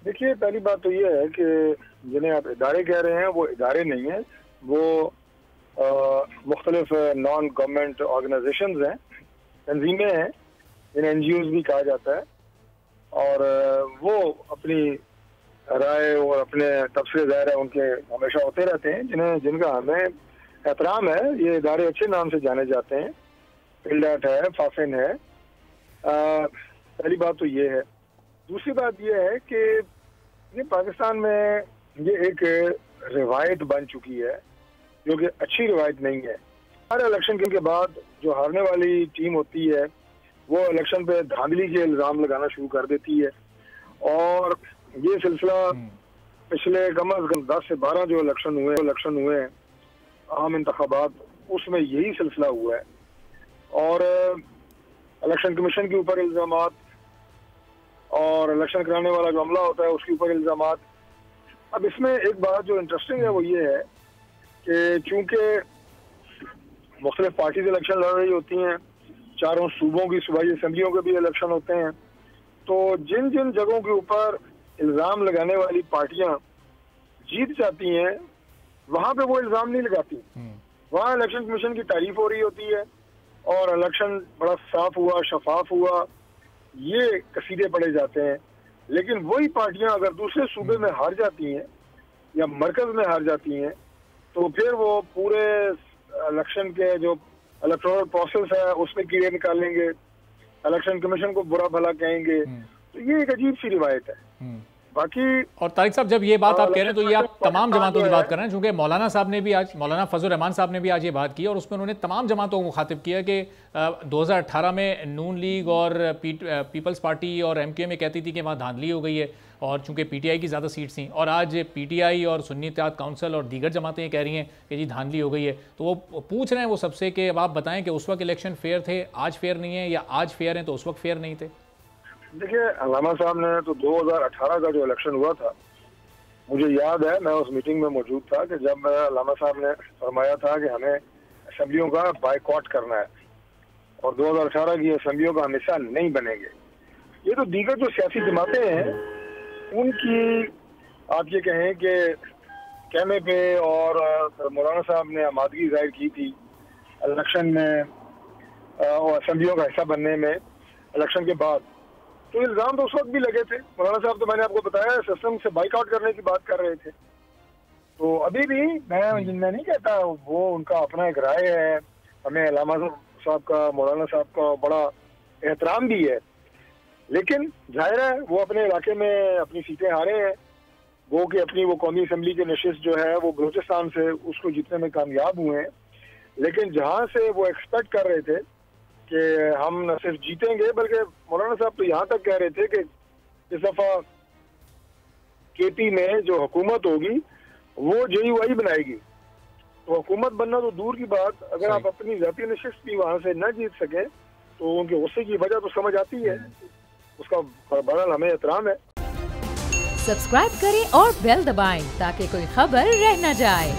دیکھیے پہلی بات تو یہ ہے کہ جنہیں آپ ادارے کہہ رہے ہیں وہ ادارے نہیں ہیں، وہ مختلف نان گورنمنٹ آرگنائزیشنز ہیں، تنظیمیں ہیں، جنہیں این جی اوز بھی کہا جاتا ہے، اور وہ اپنی رائے اور اپنے تبصرے ظاہر ہے ان کے ہمیشہ ہوتے رہتے ہیں، جن کا ہمیں احترام ہے۔ یہ ادارے اچھے نام سے جانے جاتے ہیں، پلڈاٹ ہے، فافن ہے۔ پہلی بات تو یہ ہے۔ دوسری بات یہ ہے کہ یہ پاکستان میں یہ ایک روایت بن چکی ہے جو کہ اچھی روایت نہیں ہے۔ ہر الیکشن کے بعد جو ہارنے والی ٹیم ہوتی ہے وہ الیکشن پہ دھاندلی کے الزام لگانا شروع کر دیتی ہے، اور یہ سلسلہ پچھلے کم از کم 10 سے 12 جو الیکشن ہوئے ہیں عام انتخابات، اس میں یہی سلسلہ ہوا ہے، اور الیکشن کمیشن کے اوپر الزامات اور الیکشن کرانے والا جو عملہ ہوتا ہے اس کے اوپر الزامات۔ اب اس میں ایک بات جو انٹرسٹنگ ہے وہ یہ ہے کہ چونکہ مختلف پارٹیز الیکشن لڑ رہی ہوتی ہیں، چاروں صوبوں کی صوبائی اسمبلیوں کے بھی الیکشن ہوتے ہیں، تو جن جگہوں کے اوپر الزام لگانے والی پارٹیاں جیت جاتی ہیں وہاں پہ وہ الزام نہیں لگاتی، وہاں الیکشن کمیشن کی تعریف ہو رہی ہوتی ہے اور الیکشن بڑا صاف ہوا، شفاف ہوا، یہ قصیدے پڑے جاتے ہیں۔ لیکن وہی پارٹیاں اگر دوسرے صوبے میں ہار جاتی ہیں یا مرکز میں ہار جاتی ہیں تو پھر وہ پورے الیکشن کے جو الیکٹورل پروسیس ہے اس میں کیڑے نکالیں گے، الیکشن کمیشن کو برا بھلا کہیں گے، تو یہ ایک عجیب سی روایت ہے۔ باقی اور طارق صاحب جب یہ بات آپ کہہ رہے ہیں تو یہ آپ تمام جماعتوں کی بات کر رہے ہیں، چونکہ مولانا فضل الرحمان صاحب نے بھی آج یہ بات کی اور اس میں انہوں نے تمام جماعتوں کو مخاطب کیا کہ 2018 میں نون لیگ اور پیپلز پارٹی اور ایم کیو ایم کہتی تھی کہ وہاں دھاندلی ہو گئی ہے، اور چونکہ پی ٹی آئی کی زیادہ سیٹس تھیں، اور آج پی ٹی آئی اور سنی اتحاد کونسل اور دیگر جماعتیں کہہ رہی ہیں کہ جی دھاندلی ہو گئی ہے، تو وہ پوچھ رہے ہیں وہ سب سے کہ اب آپ بتائیں کہ اس وقت الیکشن فیئر تھے، آج فیئر نہیں ہے، یا آج فیئر ہیں تو اس وقت فیئر نہیں تھے؟ دیکھیے علامہ صاحب نے تو 2018 کا جو الیکشن ہوا تھا، مجھے یاد ہے میں اس میٹنگ میں موجود تھا کہ جب علامہ صاحب نے فرمایا تھا کہ ہمیں اسمبلیوں کا بائیکاٹ کرنا ہے اور 2018 کی اسمبلیوں کا ہم حصہ نہیں بنیں گے۔ یہ تو دیگر جو سیاسی جماعتیں ہیں ان کی آپ یہ کہیں کہ کہنے پہ، اور مولانا صاحب نے آمادگی ظاہر کی تھی الیکشن میں اور اسمبلیوں کا حصہ بننے میں الیکشن کے بعد، تو الزام تو اس وقت بھی لگے تھے۔ مولانا صاحب تو میں نے آپ کو بتایا سسٹم سے بائیک آؤٹ کرنے کی بات کر رہے تھے، تو ابھی بھی میں نہیں کہتا، وہ ان کا اپنا ایک رائے ہے، ہمیں علامہ صاحب کا، مولانا صاحب کا بڑا احترام بھی ہے، لیکن ظاہر ہے وہ اپنے علاقے میں اپنی سیٹیں ہارے ہیں، وہ کہ اپنی وہ قومی اسمبلی کی نشست جو ہے وہ بلوچستان سے اس کو جیتنے میں کامیاب ہوئے ہیں، لیکن جہاں سے وہ ایکسپیکٹ کر رہے تھے کہ ہم نہ صرف جیتیں گے بلکہ مولانا صاحب تو یہاں تک کہہ رہے تھے کہ اس دفعہ کے پی میں جو حکومت ہوگی وہ JUI بنائے گی، تو حکومت بننا تو دور کی بات، اگر آپ اپنی ذاتی نشست بھی وہاں سے نہ جیت سکیں تو ان کے غصے کی وجہ تو سمجھ آتی ہے، اس کا بہرحال ہمیں احترام ہے۔ سبسکرائب کریں اور بیل دبائیں تاکہ کوئی خبر رہ نہ جائے۔